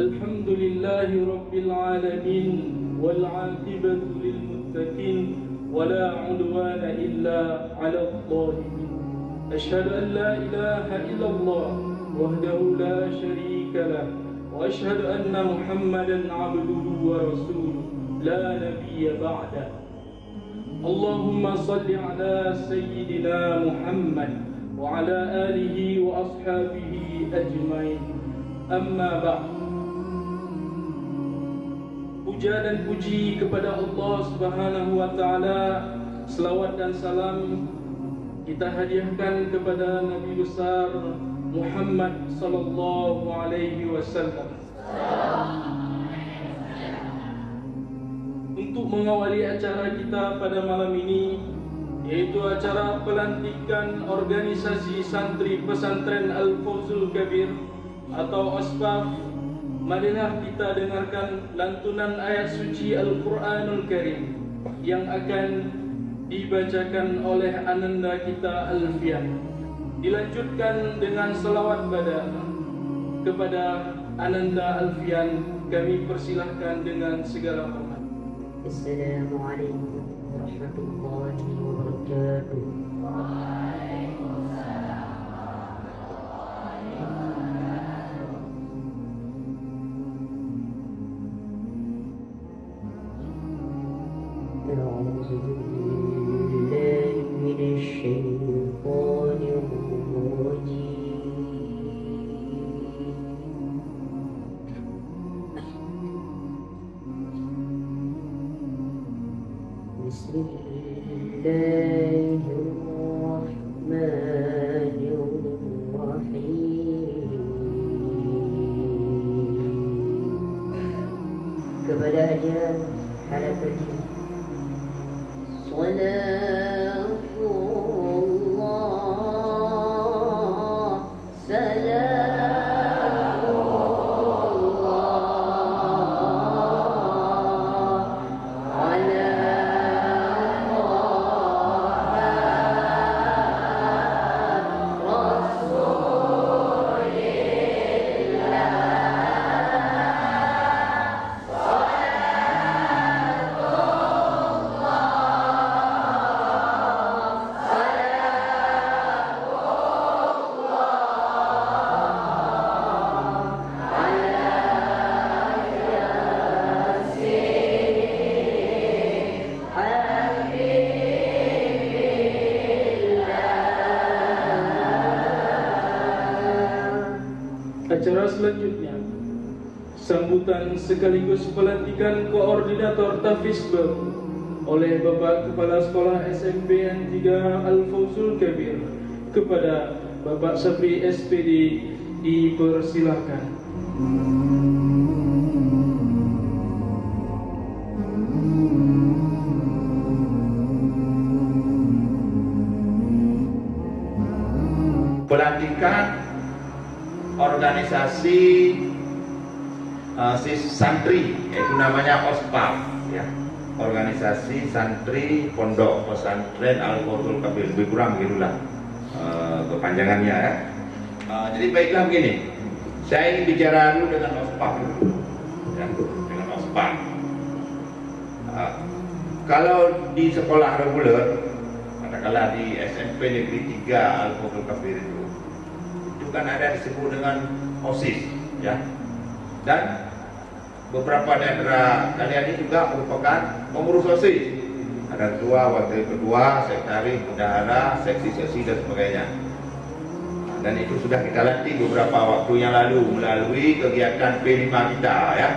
الحمد لله رب العالمين والعاقبة للمتقين ولا عدوان إلا على الظالمين. أشهد أن لا إله إلا الله وحده لا شريك له وأشهد أن محمدا عبده ورسوله لا نبي بعده. اللهم صل على سيدنا محمد وعلى آله وأصحابه أجمعين. أما بعد. Puja dan puji kepada Allah Subhanahu wa taala, selawat dan salam kita hadiahkan kepada Nabi besar Muhammad sallallahu alaihi wasallam. Untuk mengawali acara kita pada malam ini, yaitu acara pelantikan organisasi santri pesantren Al-Fawzul Kabir atau OSPAF, marilah kita dengarkan lantunan ayat suci Al-Quranul Karim yang akan dibacakan oleh Ananda kita Alfian. Dilanjutkan dengan selawat kepada Ananda Alfian. Kami persilahkan dengan segala hormat. Assalamualaikum warahmatullahi wabarakatuh. أعوذ بالله من الشيطان الرجيم. بسم الله الرحمن الرحيم. kepada ajar halakat صلاة الله سلام الله على رسول Acara selanjutnya, sambutan sekaligus pelantikan koordinator Tafiz baru oleh Bapak Kepala Sekolah SMP N3 Al-Fawzul Kabir. Kepada Bapak Sapri SPD dipersilahkan. Pelantikan organisasi santri, yaitu namanya OSPAF, ya, organisasi santri pondok pesantren Al-Fawzul Kabir, lebih kurang begitulah kepanjangannya, ya. Jadi baiklah begini, saya ingin bicara dulu dengan OSPAF, ya, dengan OSPAF. Kalau di sekolah reguler, katakanlah di SMP Negeri 3 Al-Fawzul Kabir itu kan ada disebut dengan OSIS, ya, dan beberapa daerah kalian ini juga merupakan pengurus OSIS. Ada ketua, wakil ketua, sekretaris, bendahara, seksi-seksi dan sebagainya. Dan itu sudah kita latih beberapa waktu yang lalu melalui kegiatan P5 kita, ya,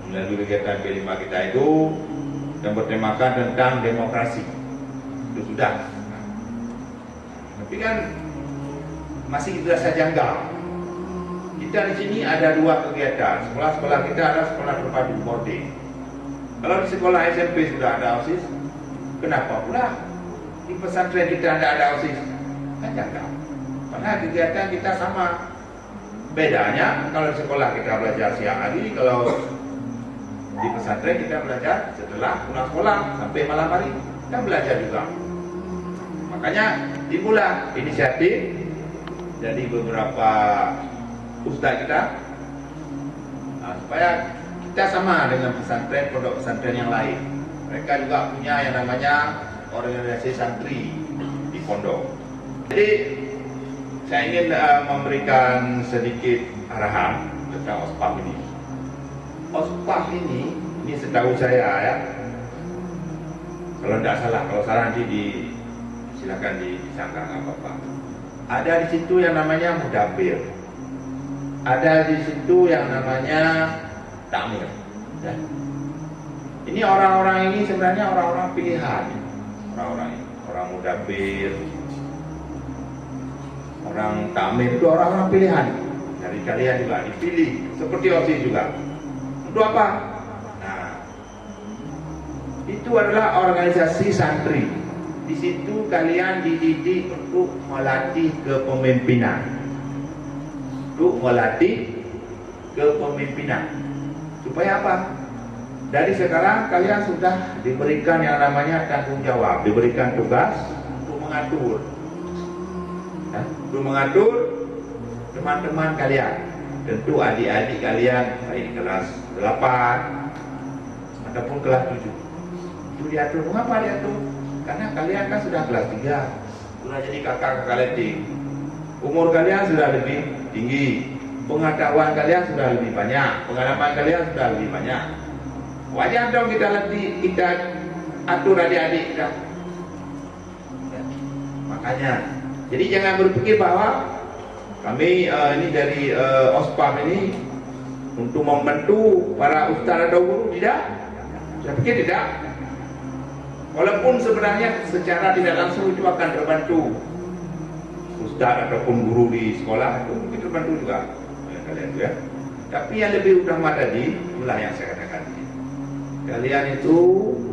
melalui kegiatan P5 kita itu yang bertemakan tentang demokrasi. Itu sudah. Tapi kan masih dirasa janggal. Kita di sini ada dua kegiatan. Sekolah-sekolah kita adalah sekolah terpadu boarding. Kalau di sekolah SMP sudah ada OSIS, kenapa pula di pesantren kita tidak ada OSIS? Kan janggal. Karena kegiatan kita sama. Bedanya kalau di sekolah kita belajar siang hari, kalau di pesantren kita belajar setelah pulang sekolah sampai malam hari, kita belajar juga. Makanya dimulai inisiatif. Jadi beberapa ustaz kita supaya kita sama dengan pesantren, pondok pesantren yang lain. Mereka juga punya yang namanya organisasi santri di pondok. Jadi saya ingin memberikan sedikit arahan tentang OSPAP ini. OSPAP ini setahu saya ya, kalau tidak salah, kalau salah nanti silakan disangka nggak apa-apa. Ada di situ yang namanya mudabir, ada di situ yang namanya takmir. Ya. Ini orang-orang ini sebenarnya orang-orang pilihan, orang-orang ini, orang mudabir, orang takmir itu orang-orang pilihan. Dari kalian juga dipilih, seperti OSIS juga. Untuk apa? Nah, itu adalah organisasi santri. Di situ kalian dididik untuk melatih kepemimpinan. Untuk melatih kepemimpinan. Supaya apa? Dari sekarang kalian sudah diberikan yang namanya tanggung jawab, diberikan tugas untuk mengatur. Nah, untuk mengatur teman-teman kalian. Tentu adik-adik kalian baik kelas 8 ataupun kelas 7. Itu diatur. Mengapa diatur? Karena kalian kan sudah kelas 3, sudah jadi kakak-kakak letting. Umur kalian sudah lebih tinggi, pengetahuan kalian sudah lebih banyak, pengalaman kalian sudah lebih banyak. Wajar dong kita latih, kita atur adik-adik kita. Ya. Makanya, jadi jangan berpikir bahwa kami ini dari OSPAP ini untuk membantu para ustaz atau guru, tidak. Saya pikir tidak. Walaupun sebenarnya secara tidak langsung itu akan terbantu ustaz ataupun guru di sekolah itu mungkin terbantu juga oleh kalian ya. Tapi yang lebih utama tadi itulah yang saya katakan. Kalian itu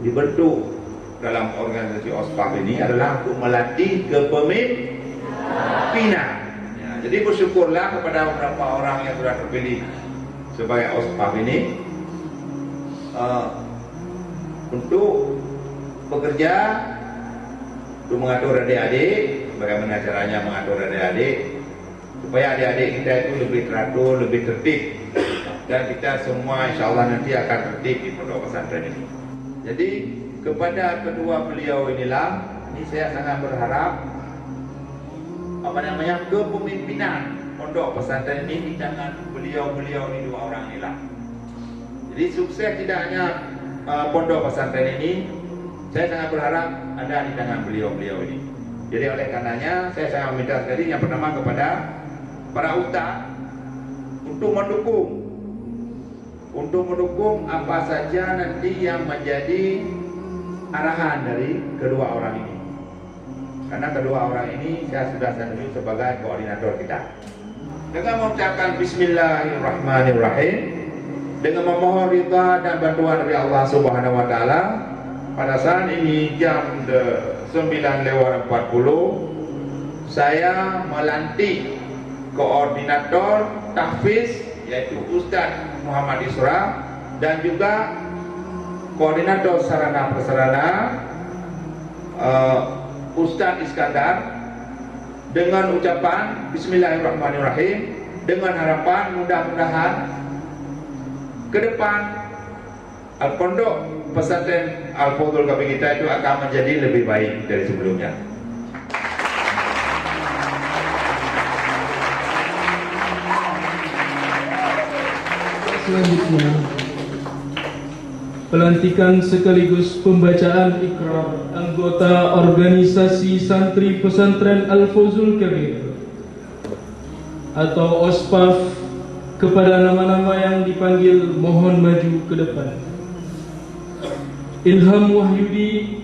dibentuk dalam organisasi OSPAP ini adalah untuk melatih kepemimpinan. Ya, jadi bersyukurlah kepada beberapa orang yang sudah terpilih sebagai OSPAP ini untuk bekerja untuk mengatur adik-adik, bagaimana caranya mengatur adik-adik supaya adik-adik kita itu lebih teratur, lebih tertib, dan kita semua insya Allah nanti akan tertib di pondok pesantren ini. Jadi kepada kedua beliau inilah, ini saya sangat berharap kepemimpinan pondok pesantren ini di tangan beliau-beliau ini, dua orang inilah. Jadi sukses tidak hanya pondok pesantren ini, saya sangat berharap ada di tangan beliau-beliau ini. Jadi oleh karenanya saya sangat meminta sekali yang pertama kepada para ustaz untuk mendukung apa saja nanti yang menjadi arahan dari kedua orang ini. Karena kedua orang ini saya sudah tunjuk sebagai koordinator kita. Dengan mengucapkan Bismillahirrahmanirrahim, dengan memohon ridha dan bantuan dari Allah Subhanahu wa taala, pada saat ini jam 9:40 saya melantik koordinator tahfiz yaitu Ustaz Muhammad Isra dan juga koordinator sarana prasarana Ustaz Iskandar dengan ucapan Bismillahirrahmanirrahim, dengan harapan mudah-mudahan ke depan Pondok Pesantren Al-Fadhul Kabir kita itu akan menjadi lebih baik dari sebelumnya. Selanjutnya, pelantikan sekaligus pembacaan ikrar anggota organisasi santri pesantren Al-Fadhul Kabir atau OSPAF kepada nama-nama yang dipanggil mohon maju ke depan. Ilham Wahyudi,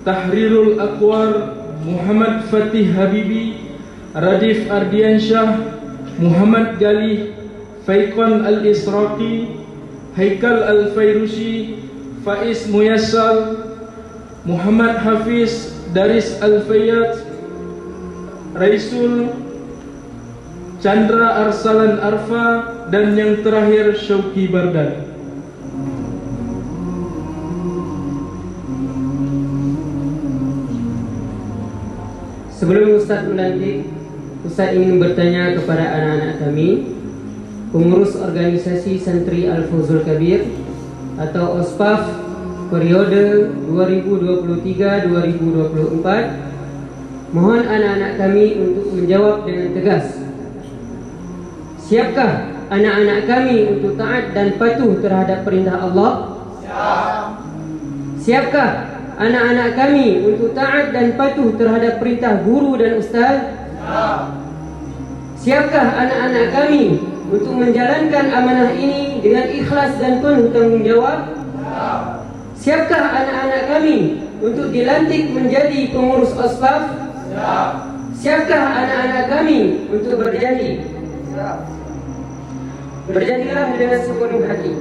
Tahrirul Aqwar, Muhammad Fatih Habibi, Radif Ardiansyah, Muhammad Galih, Faiqan Al-Israqi, Haikal Al-Fairusi, Faiz Muyassal, Muhammad Hafiz, Daris Al-Fayyad, Raisul, Chandra Arsalan Arfa, dan yang terakhir Syauqi Bardan. Sebelum Ustaz melantik, Ustaz ingin bertanya kepada anak-anak kami, pengurus organisasi Santri Al-Fawzul Kabir atau OSPAF periode 2023-2024. Mohon anak-anak kami untuk menjawab dengan tegas. Siapkah anak-anak kami untuk taat dan patuh terhadap perintah Allah? Siapkah anak-anak kami untuk taat dan patuh terhadap perintah guru dan ustaz? Siapkah anak-anak kami untuk menjalankan amanah ini dengan ikhlas dan penuh tanggung jawab? Siapkah anak-anak kami untuk dilantik menjadi pengurus OSPAF? Siapkah anak-anak kami untuk berjanji? Berjanjilah dengan sepenuh hati.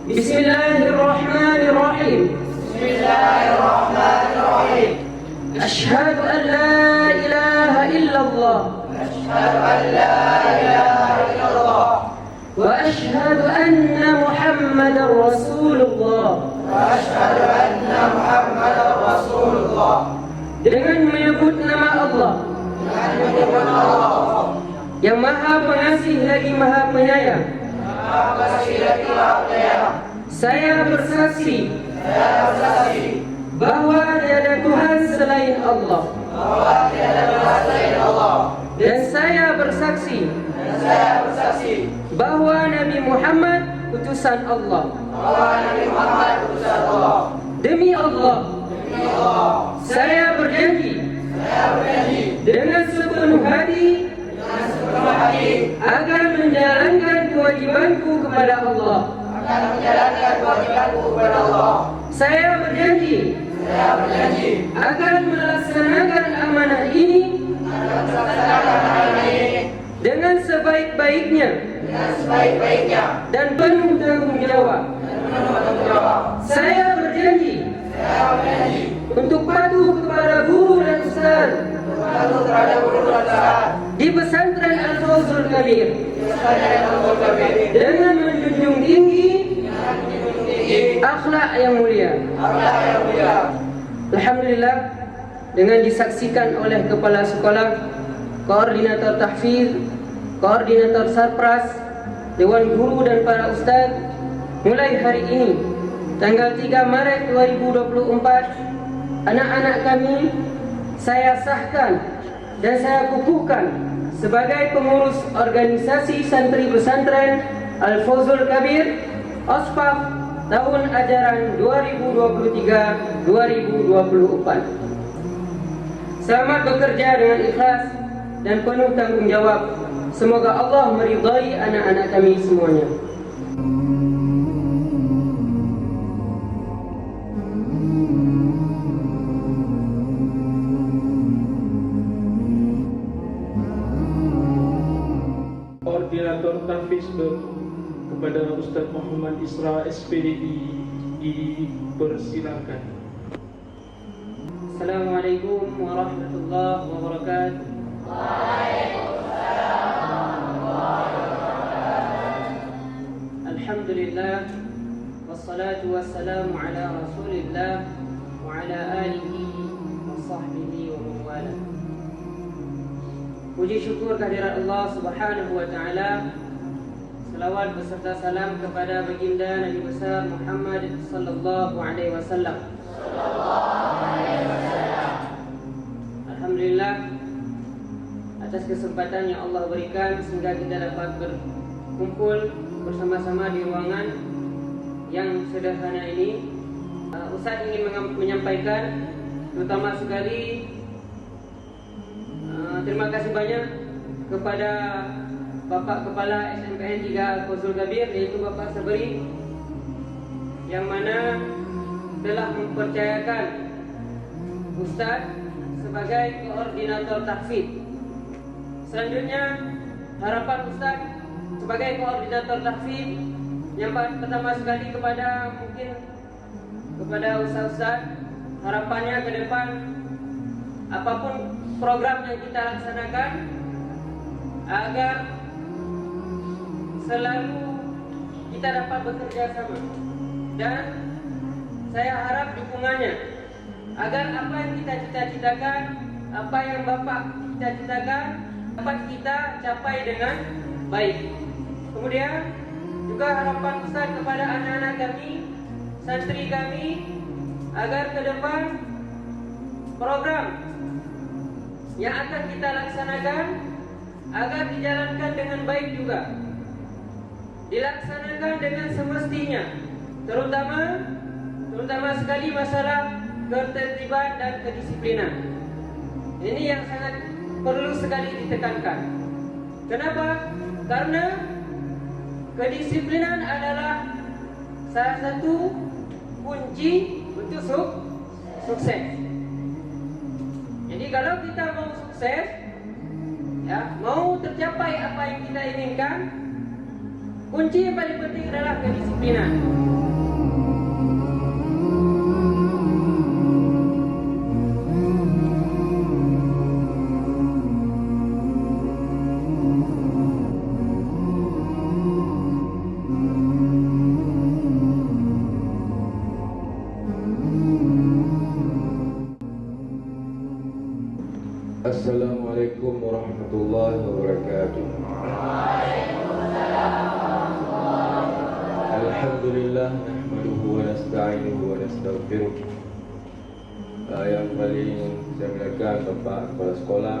Bismillahirrahmanirrahim. Bismillahirrahmanirrahim. Asyhadu an la ilaha illallah. Asyhadu an la ilaha illallah. Wa asyhadu anna Muhammadar Rasulullah. Wa asyhadu anna Muhammadar Rasulullah. Dengan menyebut nama Allah. Dengan menyebut nama Allah. Yang Maha Pengasih lagi Maha Penyayang. Maha Pengasih lagi Maha Penyayang. Saya bersaksi bahwa tiada Tuhan selain Allah. Dan saya bersaksi bahwa Nabi Muhammad utusan Allah. Demi Allah, saya berjanji dengan sepenuh hati akan menjalankan kewajibanku kepada Allah. Saya berjanji akan melaksanakan amanah ini dengan sebaik-baiknya dan penuh tanggung jawab. Saya berjanji untuk patuh kepada guru dan ustaz di pesantren Al-Fawzul Kabir dengan menjunjung tinggi akhlak yang mulia. Alhamdulillah, dengan disaksikan oleh kepala sekolah, koordinator tahfiz, koordinator sarpras, dewan guru dan para ustaz, mulai hari ini tanggal 3 Maret 2024, anak-anak kami saya sahkan dan saya kukuhkan sebagai pengurus organisasi santri pesantren Al-Fawzul Kabir OSPAF tahun ajaran 2023-2024. Selamat bekerja dengan ikhlas dan penuh tanggung jawab. Semoga Allah meridai anak-anak kami semuanya. Koordinator tahfiz kepada Ustaz Muhammad Isra SPDI dipersilakan. Assalamualaikum warahmatullahi wabarakatuh. Alhamdulillah, wassalatu wassalamu ala Rasulillah wa ala alihi wa sahbihi wa man wala. Puji syukur kehadirat Allah Subhanahu wa taala. Salawat beserta salam kepada baginda Nabi besar Muhammad sallallahu alaihi wasallam. Alhamdulillah, atas kesempatan yang Allah berikan sehingga kita dapat berkumpul bersama-sama di ruangan yang sederhana ini. Ustaz ingin menyampaikan terutama sekali terima kasih banyak kepada Bapak Kepala SMPN 3 Al-Fawzul Kabir, yaitu Bapak Sabri, yang mana telah mempercayakan Ustaz sebagai koordinator tahfiz. Selanjutnya, harapan Ustaz sebagai koordinator tahfiz yang pertama sekali kepada Ustaz, harapannya ke depan apapun program yang kita laksanakan agar selalu kita dapat bekerja sama, dan saya harap dukungannya agar apa yang kita cita-citakan, apa yang Bapak cita-citakan dapat kita capai dengan baik. Kemudian juga harapan Ustaz kepada anak-anak kami, santri kami, agar ke depan program yang akan kita laksanakan agar dijalankan dengan baik juga, dilaksanakan dengan semestinya, terutama sekali masalah ketertiban dan kedisiplinan. Ini yang sangat perlu sekali ditekankan. Kenapa? Karena kedisiplinan adalah salah satu kunci untuk sukses. Jadi kalau kita mau sukses, ya, mau tercapai apa yang kita inginkan, kunci yang paling penting adalah kedisiplinan. Assalamualaikum warahmatullahi wabarakatuh. Alhamdulillah, nahmaduhu wa nasta'inuhu wa nastaghfiruh. Yang paling saya muliakan Bapak Kepala Sekolah,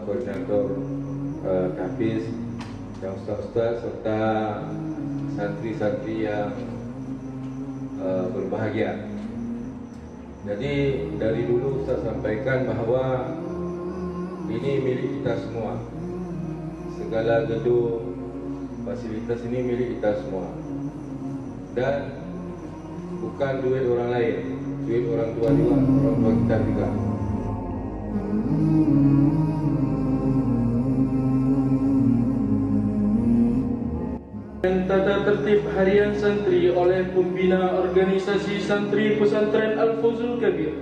Koordinator Kafiz, dan ustaz-ustaz serta santri-santri yang berbahagia. Jadi dari dulu Ustaz sampaikan bahawa ini milik kita semua. Segala gedung, fasilitas ini milik kita semua. Dan bukan duit orang lain, duit orang tua juga, orang tua kita juga. Tata tertib harian santri oleh pembina organisasi santri pesantren Al-Fawzul Kabir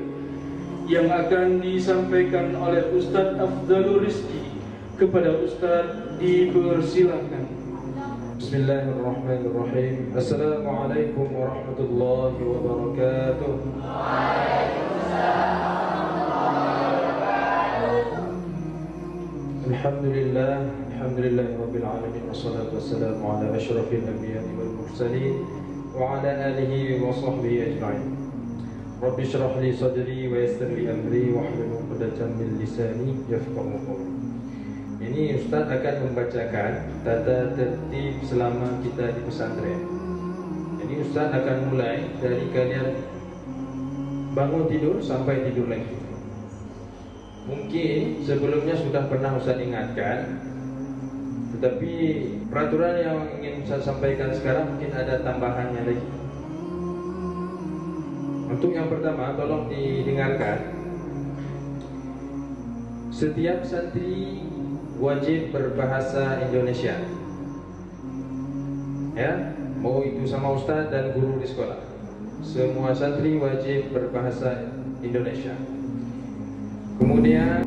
yang akan disampaikan oleh Ustaz Afdalur Rizki. Kepada Ustaz dipersilakan. Bismillahirrahmanirrahim. Assalamualaikum warahmatullahi wabarakatuh. Alhamdulillah, alhamdulillahirabbil alamin, wassalatu wassalamu ala asyrafil anbiya'i wal mursalin wa ala alihi wa sahbihi ajma'in. Rabbi shrah li sadri wa yassir li amri wahlul 'uqdatam min lisani yafqahu qawli. Ini Ustaz akan membacakan tata tertib selama kita di pesantren. Jadi Ustaz akan mulai dari kalian bangun tidur sampai tidur lagi. Mungkin sebelumnya sudah pernah Ustaz ingatkan, tetapi peraturan yang ingin saya sampaikan sekarang mungkin ada tambahannya lagi. Untuk yang pertama, tolong didengarkan. Setiap santri wajib berbahasa Indonesia. Ya, mau itu sama Ustaz dan guru di sekolah. Semua santri wajib berbahasa Indonesia. Kemudian